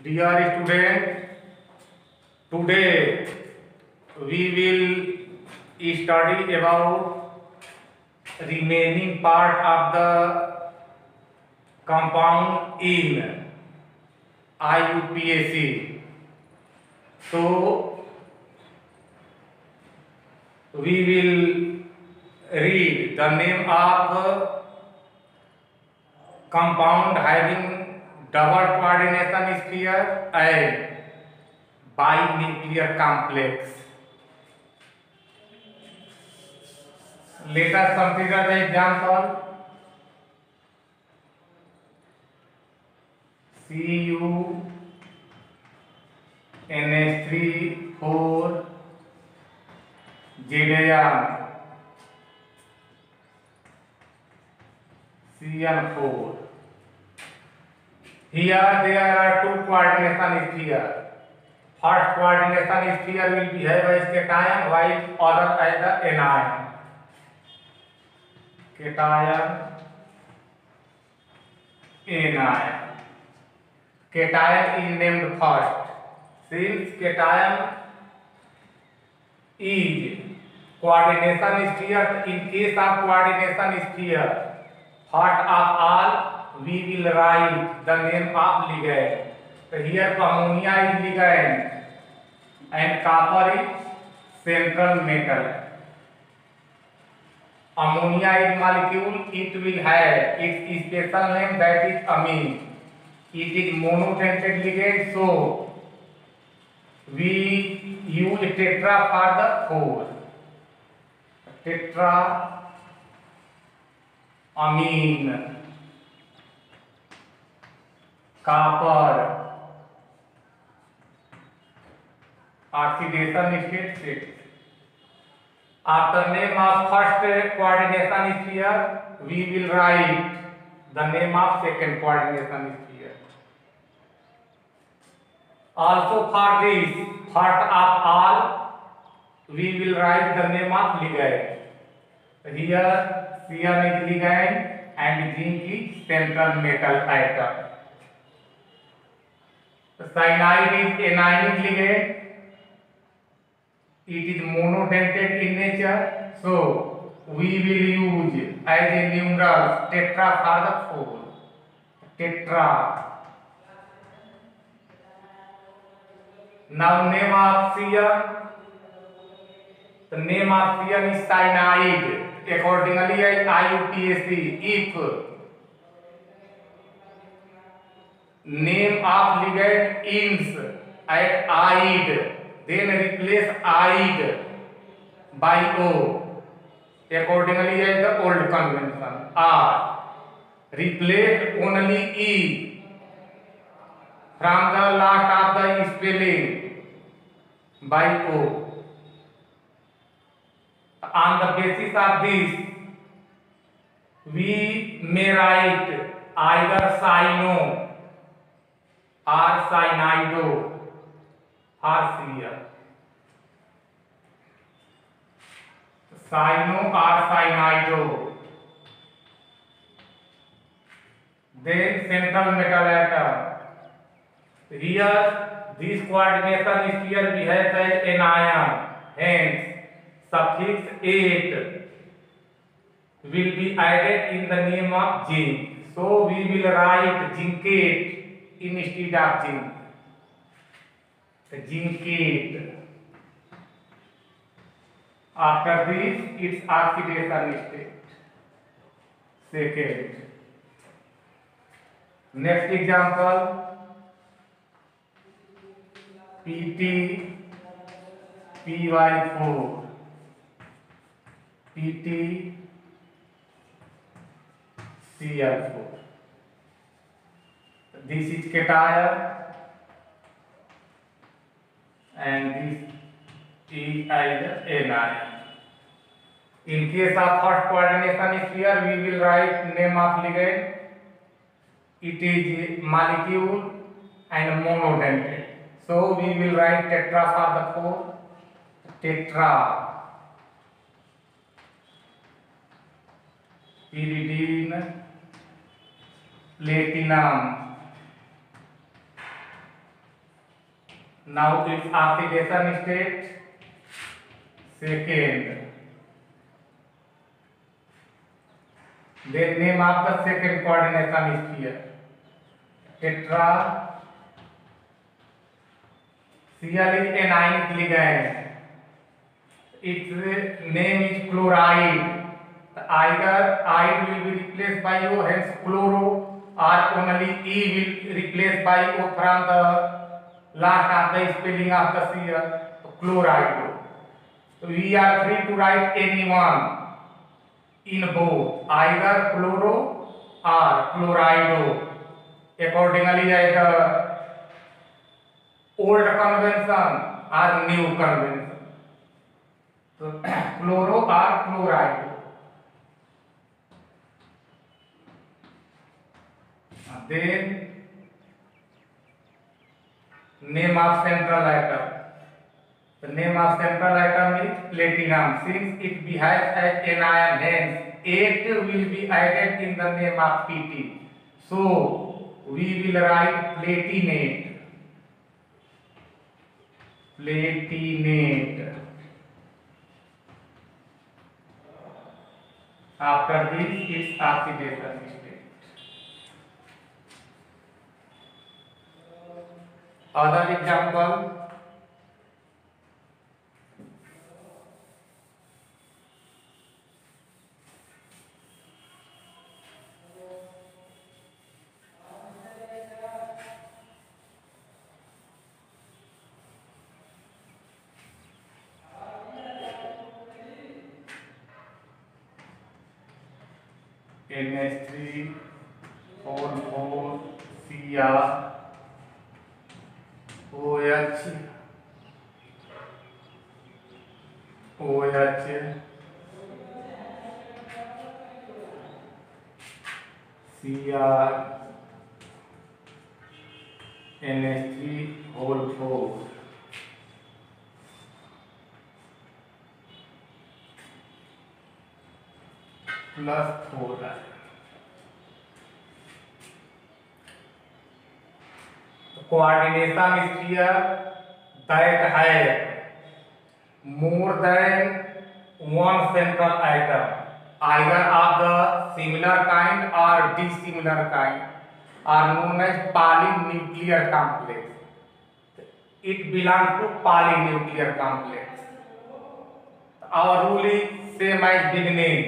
Dear student, today we will study about remaining part of the compound in IUPAC. So we will read the name of compound having double coordination sphere and binuclear complex. Let us consider the example. CuNH3 4 Zn Cn4. Here there are two coordination sphere. First coordination sphere will behave as cation while other as the anion. Cation, anion. Cation is named first. Since cation is coordination sphere, in case of coordination sphere, first of all we will write the name of ligand. So here ammonia is ligand and copper is central metal. Ammonia is molecule, it will have its special name, that is amine. It is monodentate ligand, so we use tetra for the 4. Tetra amine, copper, oxidation state 6. After name of first coordination sphere, we will write the name of second coordination sphere. Also for this, first of all, we will write the name of ligand. Here Cn is ligand and zinc is central metal atom. Cyanide is anionic ligand. It is monodentate in nature, so we will use as a numeral tetra for the 4. Tetra. Now name of Cn. The name of Cn is cyanide. Accordingly as IUPAC, if name of ligand ends at ide, then replace ide by O. Accordingly as the old convention, or replace only E from the last of the spelling by O. On the basis of this, we may write either cyno or cyanido or Cn. Cyno or cyanido. Then central metal atom. Here this coordination sphere behaves as anion. Hence suffix 8 will be added in the name of zinc. So we will write zincate instead of zinc. Zincate. After this, its oxidation state. Second. Next example. PT PY4. PT Cl4. This is cation and this is anion. In case of first coordination sphere, we will write name of ligand. It is molecule and monodentate. So we will write tetra for the 4. Tetra. Pyridine, platinum, Now its oxidation state second. Then name of the second coordination sphere. Tetra. Cl is anionic ligand. Its name is chloride. Either I will be replaced by O, hence chloro, or only E will replace by O from the last of the spelling of the Cl, chloride. So we are free to write any one in both, either chloro or chloride, accordingly as the old convention or new convention. So chloro or chloride. Then name of central atom. The name of central atom is platinum. Since it behaves as anion, hence 8 will be added in the name of Pt. So we will write platinate. Platinate. After this, its oxidation state. Other example. NH3 4 Cr OH Cr NH3 whole 4 plus 4 coordination sphere that has more than one central atom, either of the similar kind or dissimilar kind, are known as polynuclear complex. It belongs to polynuclear complex. Our rule is same as beginning.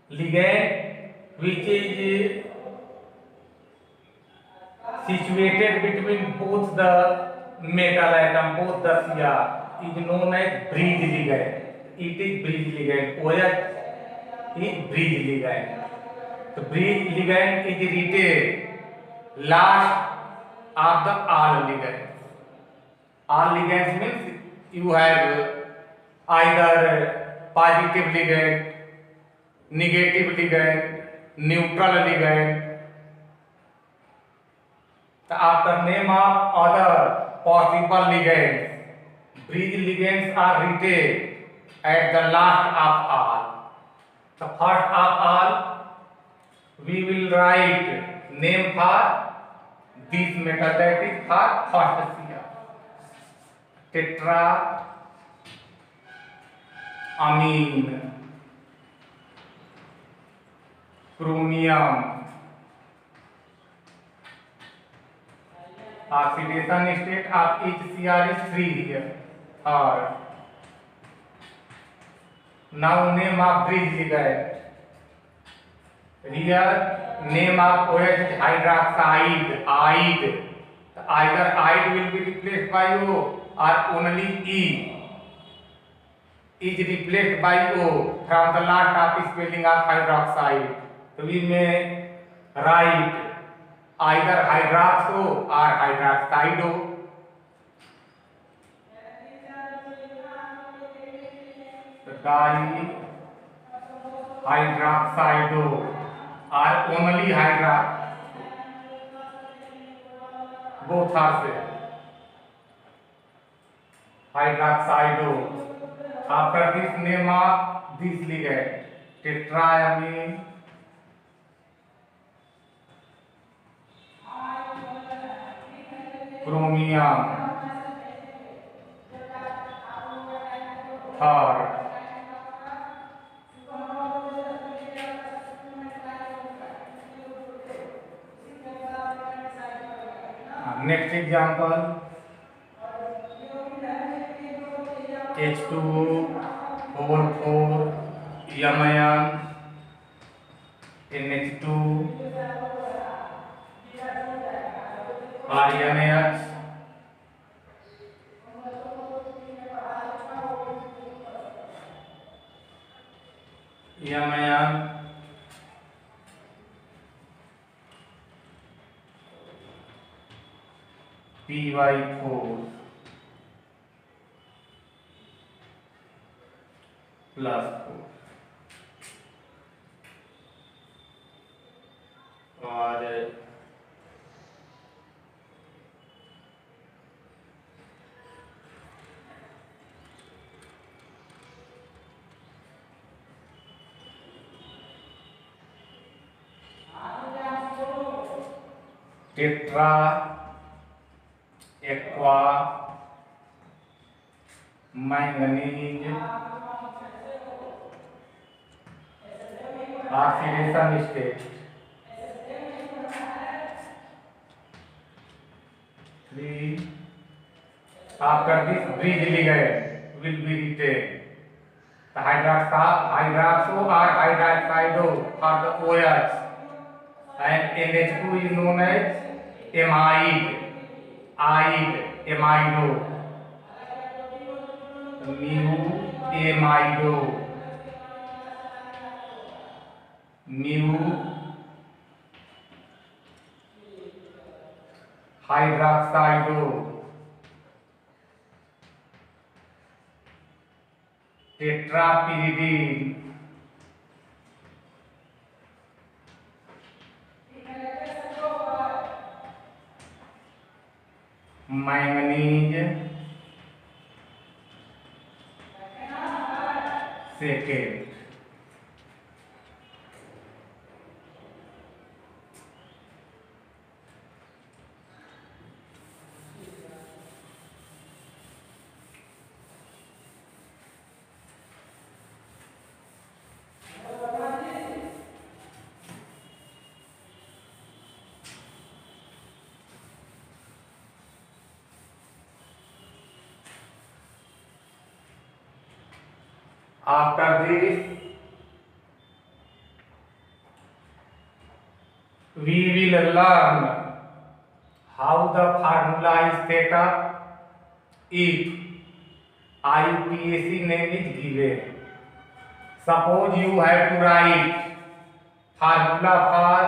Ligand which is situated between both the metal atom, both the Cr, is known as bridge ligand. It is bridge ligand. OH is bridge ligand. So bridge ligand is written last of the all ligands. All ligands means you have either positive ligand, negative ligand, neutral ligand. After name of other possible ligands, bridge ligands are written at the last of all. The first of all, we will write name for this metal, that is for first Cr. Tetra amine, chromium. Oxidation state of each Cr is 3 here. Or now name of bridge ligand. Here name of OH is hydroxide. Ide. Either ide will be replaced by O or only E is replaced by O from the last of spelling of hydroxide. So we may write either hydroxo or hydroxido. Hydroxido or only hydra, both are same. Hydroxido. After this name of this ligand, tetraamine, chromium, third. Next example, H2O, 4 ion, NH2, RNH, ion, Py4 plus 4 और tetra aqua manganese oxidation state 3 after this bridge ligand will be retained. The hydroxo or hydroxido for the OH and NH2 is known as amide, amido, mu hydroxido, tetrapyridine, manganese, second. After this, we will learn how the formula is set up if IUPAC name is given. Suppose you have to write formula for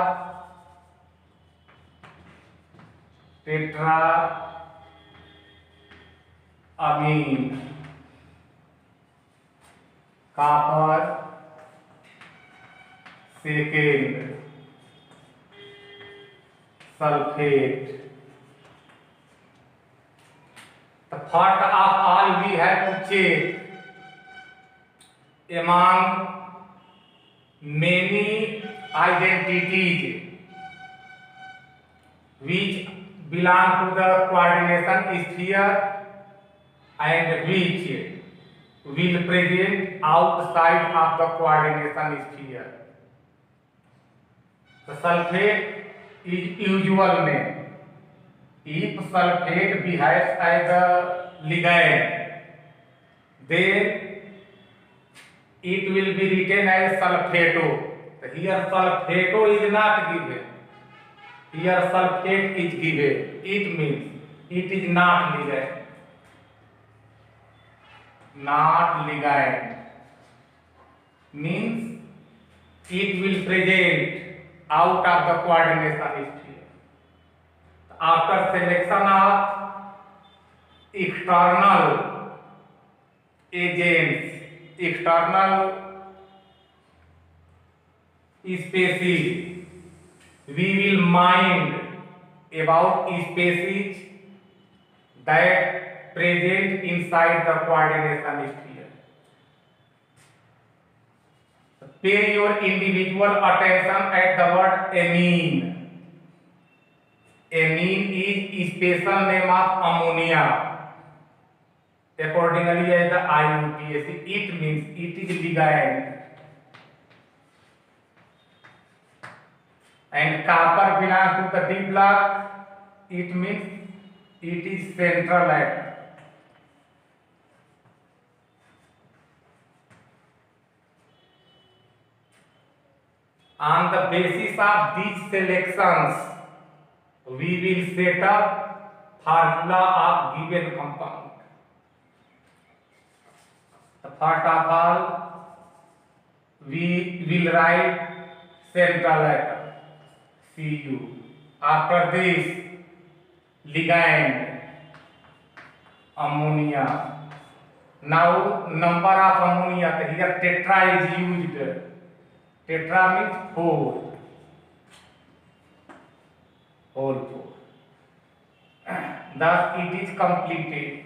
tetraamine, copper, second, sulfate. The first of all we have to check among many identities which belong to the coordination sphere and which will present outside of the coordination sphere. The sulfate is usual name. If sulfate behaves as a ligand, then it will be written as sulfato. Here sulfato is not given. Here sulfate is given. It means it is not ligand. Not ligand means it will present out of the coordination sphere. After selection of external agents, external species, we will mind about species that present inside the coordination sphere. Pay your individual attention at the word amine. Amine is special name of ammonia. Accordingly, as the IUPAC, it means it is ligand. And copper belongs to the D block. It means it is central atom. On the basis of these selections, we will set up formula of given compound. First of all, we will write central atom Cu. After this, ligand ammonia. Now number of ammonia, here tetra is used. Tetra means 4. Whole 4. Thus it is completed.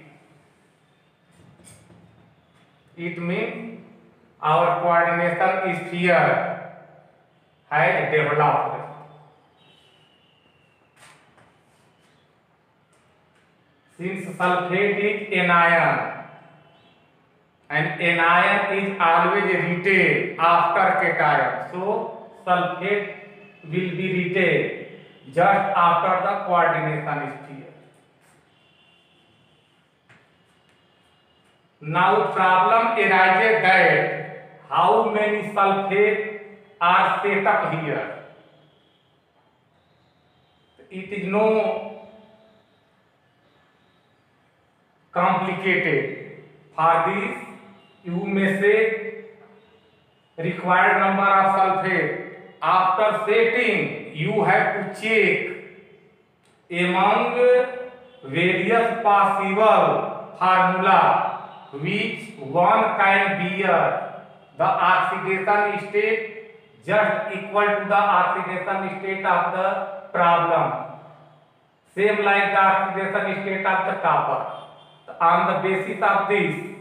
It means our coordination sphere has developed. Since sulfate is anion and anion is always retained after cation, so sulfate will be retained just after the coordination sphere. Now problem arises that how many sulfates are set up here. It is no complicated. For this, you may say required number of sulfate. After setting, you have to check among various possible formula which one can bear the oxidation state just equal to the oxidation state of the problem, same like the oxidation state of the copper. On the basis of this,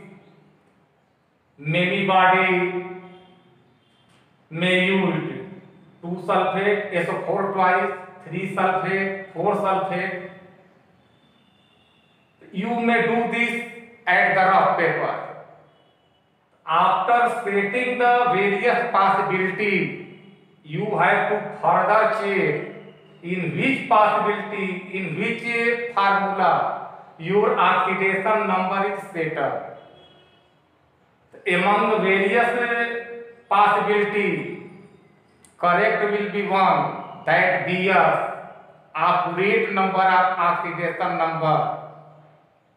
many body may use 2 sulfate SO4 twice, 3 sulfate, 4 sulfate. You may do this at the rough paper. After stating the various possibilities, you have to further check in which possibility, in which formula your oxidation number is set up. Among various possibilities, correct will be one that bears accurate number of oxidation number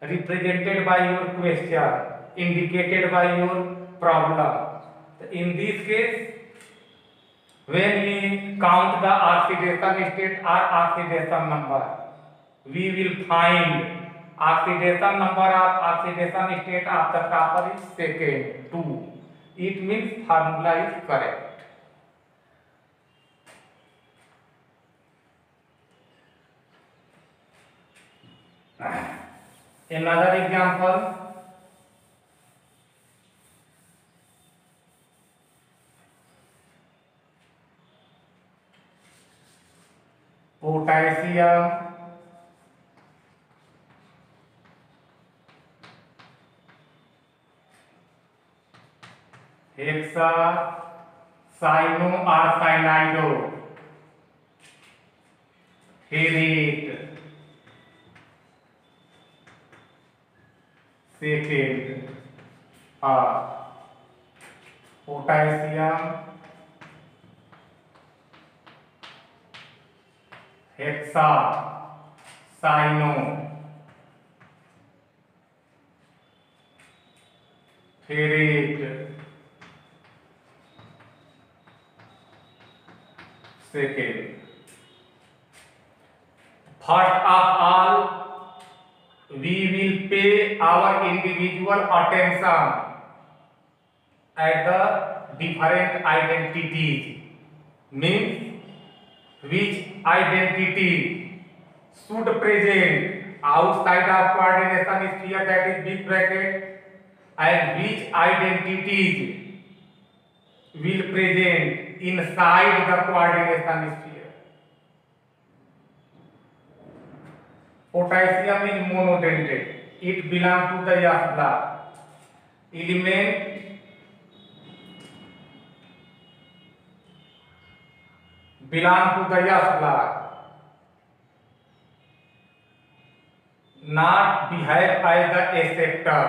represented by your question, indicated by your problem. In this case, when we count the oxidation state or oxidation number, we will find oxidation number of oxidation state of the copper is second 2. It means formula is correct. Another example. Potassium, hexa, cyano or cyanido, ferrate, second, potassium, hexa, cyano, ferrate, second. First of all, we will pay our individual attention at the different identities, means which identity should present outside of coordination sphere, that is big bracket, and which identities will present inside the coordination sphere. Potassium is monodentate. It belongs to the S block. Element belong to the S block. Not behave as the acceptor.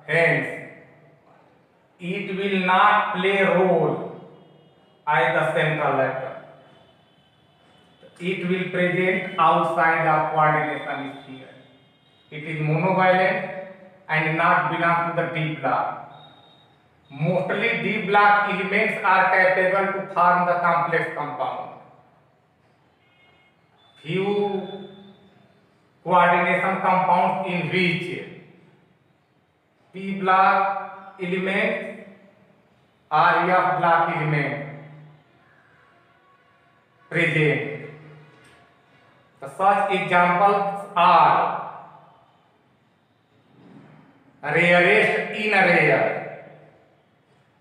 Hence, it will not play role as the central atom. It will present outside the coordination sphere. It is monovalent and not belong to the D block. Mostly D block elements are capable to form the complex compound. Few coordination compounds in which P block elements or F block elements present. Such examples are rarest in rare.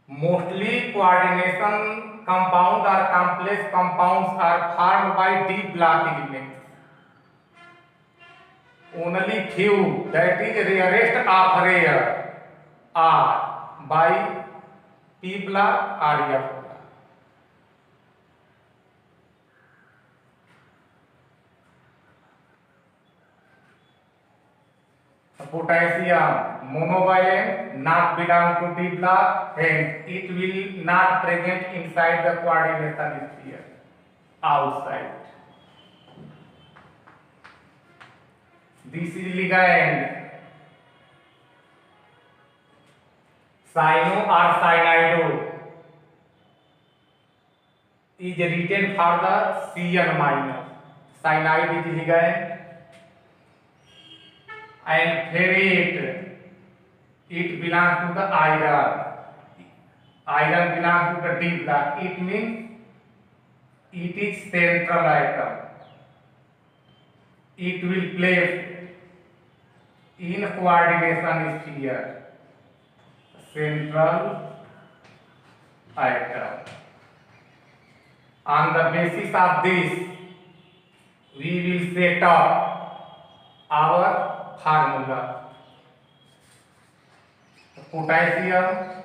Mostly coordination compound or complex compounds are formed by D block elements. Only few, that is rarest of rare, are by P block or F block. Potassium monovalent, not belong to D block, hence it will not present inside the coordination sphere, outside. This is ligand. Cyano or cyanido is written for the Cn minus. Cyanide is ligand. And ferrate, it belongs to the iron. Iron belongs to the D block. It means it is central atom. It will place in coordination sphere, central atom. On the basis of this, we will set up our formula. Potassium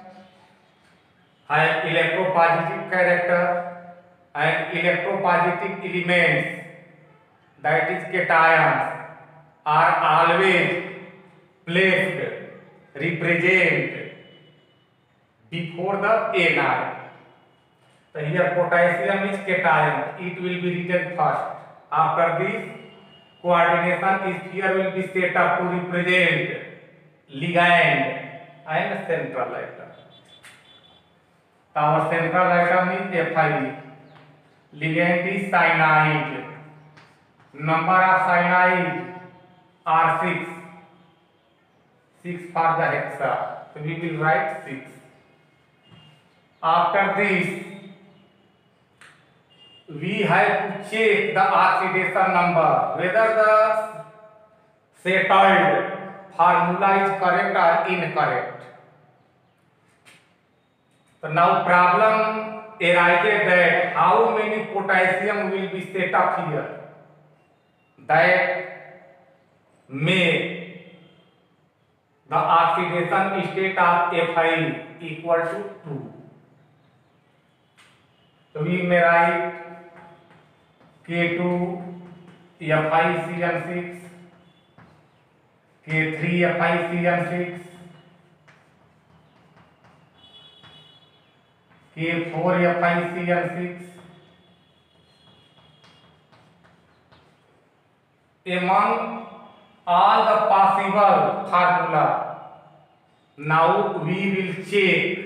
has electropositive character and electropositive elements, that is cations, are always placed, represent before the Ni. So here potassium is cation, it will be written first. After this, coordination sphere will be set up to represent ligand and central atom. Our central atom is Fi. Ligand is cyanide. Number of cyanide are 6. 6 for the hexa. So we will write 6. After this, we have to check the oxidation number, whether the settled formula is correct or incorrect. So now problem arises that how many potassium will be set up here that make the oxidation state of Fi equal to 2. So we may write K2 FiCN6, K3 FiCN6, K4 FiCN6. Among all the possible formula, now we will check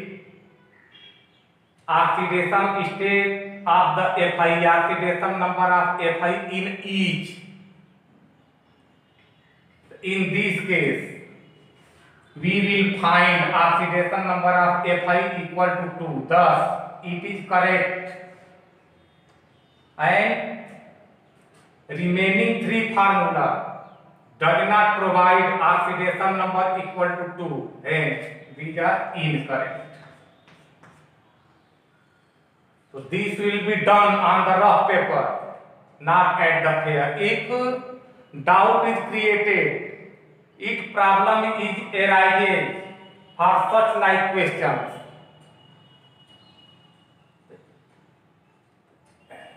oxidation state of the Fi, oxidation number of Fi in each. In this case, we will find oxidation number of Fi equal to 2. Thus, it is correct. And remaining 3 formula does not provide oxidation number equal to 2. Hence, these are incorrect. So this will be done on the rough paper, not at the fair. If doubt is created, if problem is arises for such like questions,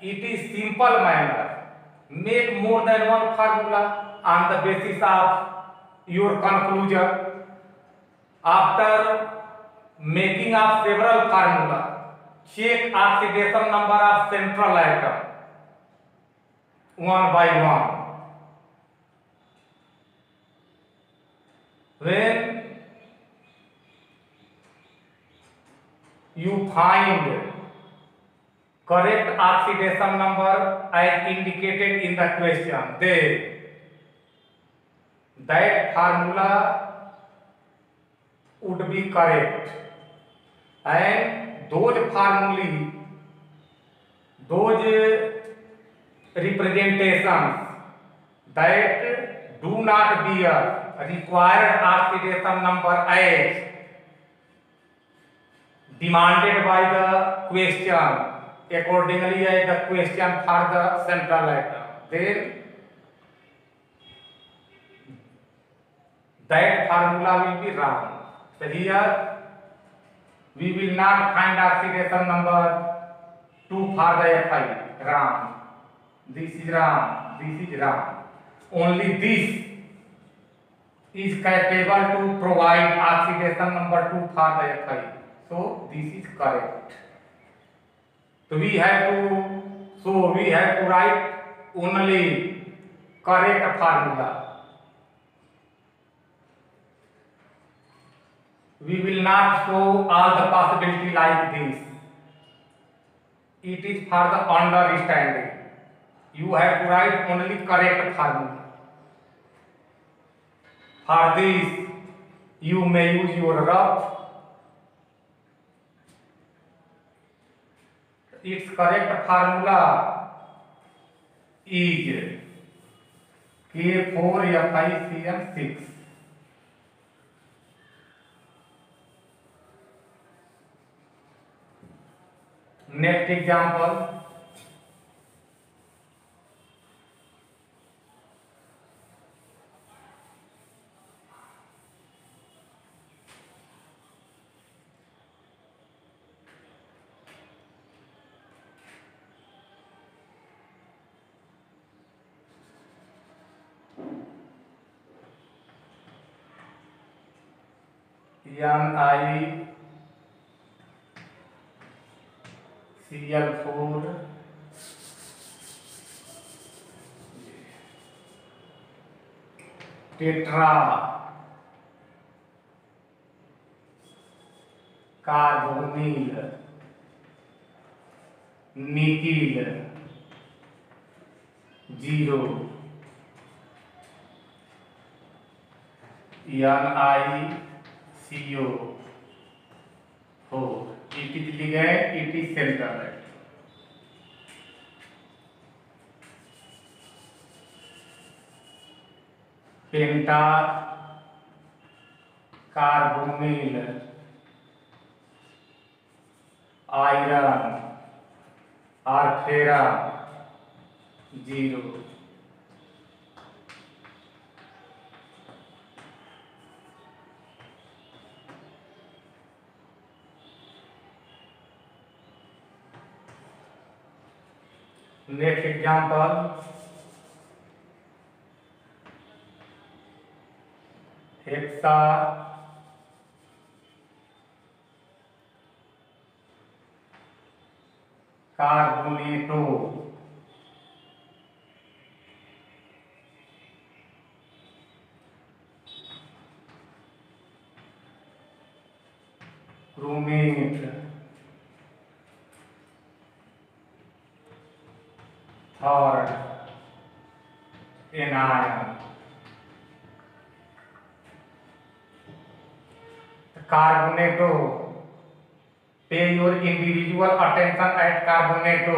it is simple manner. Make more than one formula on the basis of your conclusion. After making of several formula, check oxidation number of central atom one by one. When you find correct oxidation number as indicated in the question, then that formula would be correct, and those formulae, those representations that do not bear required oxidation number as demanded by the question, accordingly as the question for the central atom, then that formula will be wrong. So here we will not find oxidation number 2 for the Fi. Wrong. This is wrong. This is wrong. Only this is capable to provide oxidation number 2 for the Fi. So this is correct. So we have to write only correct formula. We will not show all the possibility like this. It is for the understanding. You have to write only correct formula. For this, you may use your rough. Its correct formula is K4FiCN6. Next example. NiCl4 tetra carbonyl nickel 0 NiCO4. It is ligand, it is central atom. Penta carbonyl iron or ferrum 0. Next example. Hexa carbonato chromate third anion. Carbonato, pay your individual attention at carbonato.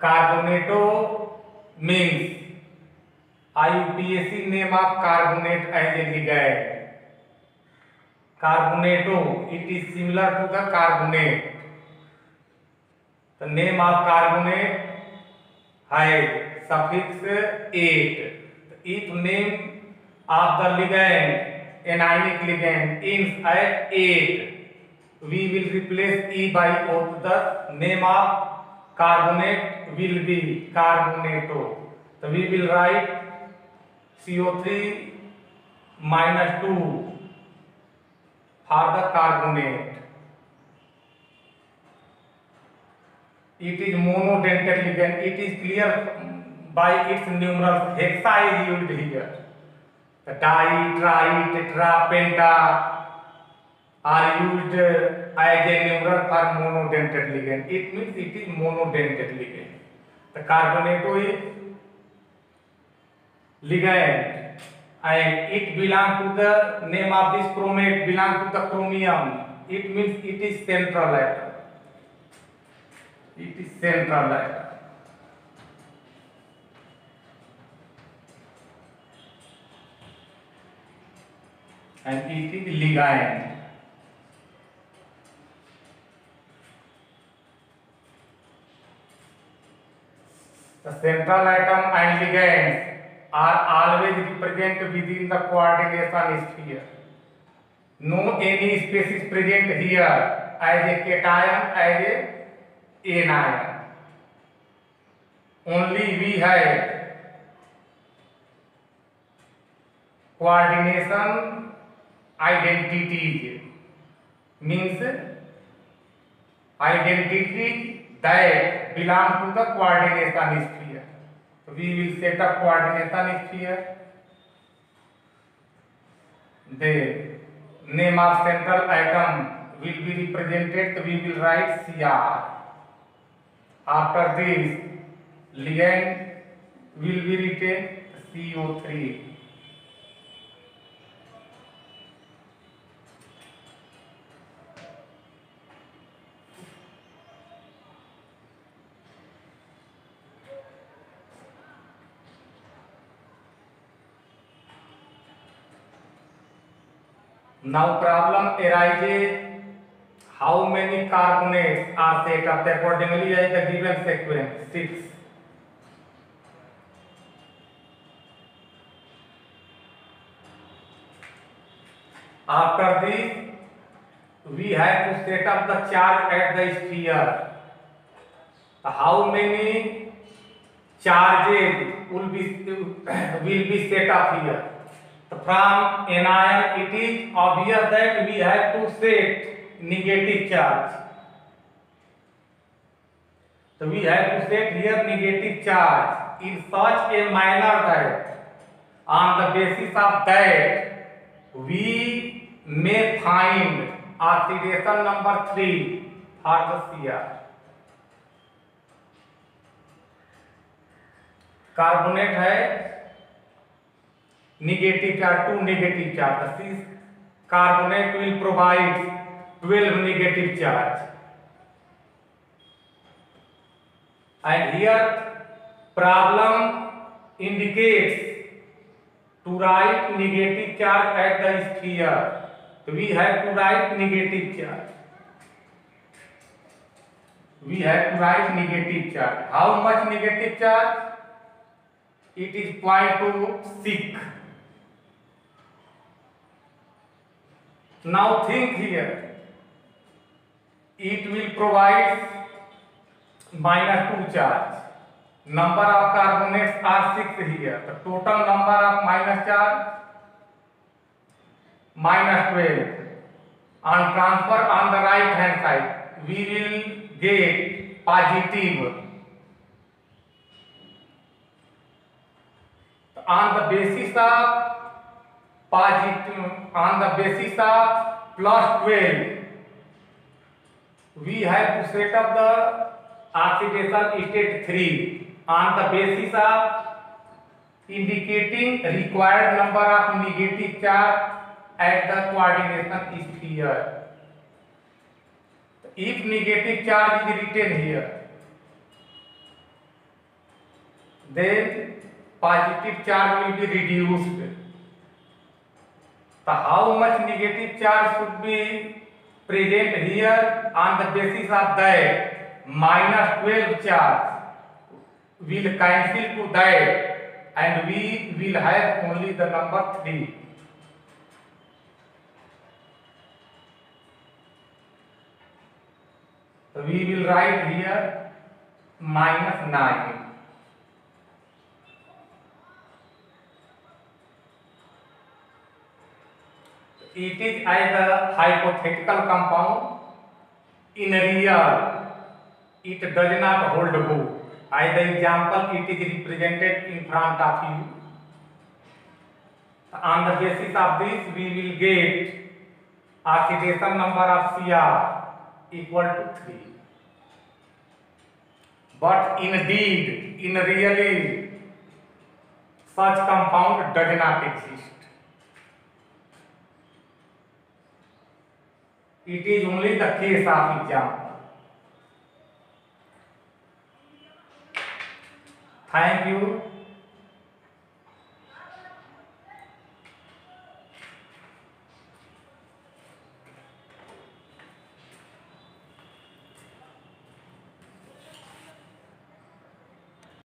Carbonato means IUPAC name of carbonate as a ligand. Carbonato, it is similar to the carbonate. The name of carbonate has suffix 8. If name of the ligand, anionic ligand, ends at 8, we will replace E by O. Thus, name of carbonate will be carbonato. So we will write CO3 minus 2 for the carbonate. It is monodentate ligand. It is clear by its numerals. Hexa is used here. The di, tri, tetra, penta are used as a numeral for monodentate ligand. It means it is monodentate ligand. The carbonato is ligand and it belongs to the name of this chromate belongs to the chromium. It means it is central atom. It is central atom. And it is ligand. The central atom and ligands are always represented within the coordination sphere. No any species present here as a cation, as a anion. Only we have coordination identities, means identities that belong to the coordination sphere. So we will set up coordination sphere. The name of central atom will be represented. We will write Cr. After this, ligand will be written CO3. Now problem arises, how many carbonates are set up accordingly as the given sequence? 6. After this, we have to set up the charge at the sphere. How many charges will be set up here? From anion, it is obvious that we have to set negative charge. So we have to set here negative charge in such a manner that on the basis of that we may find oxidation number 3 for the Cr. Carbonate है negative charge, 2 negative charge. This carbonate will provide 12 negative charge. And here problem indicates to write negative charge at the sphere. So we have to write negative charge. We have to write negative charge. How much negative charge? It is 0.26. Now think here. It will provide -2 charge. Number of carbonates are 6 here. The total number of minus charge -12. On transfer on the right hand side, we will get positive. On the basis of positive, on the basis of +12, we have to set up the oxidation state 3 on the basis of indicating required number of negative charge at the coordination sphere. If negative charge is written here, then positive charge will be reduced. So how much negative charge should be present here? On the basis of that, -12 charge will cancel to that and we will have only the number 3. So we will write here -9. It is as a hypothetical compound. In real, it does not hold good. As the example, it is represented in front of you. On the basis of this, we will get oxidation number of Cr equal to 3. But indeed, in really, such compound does not exist. It is only the case of example. Thank you.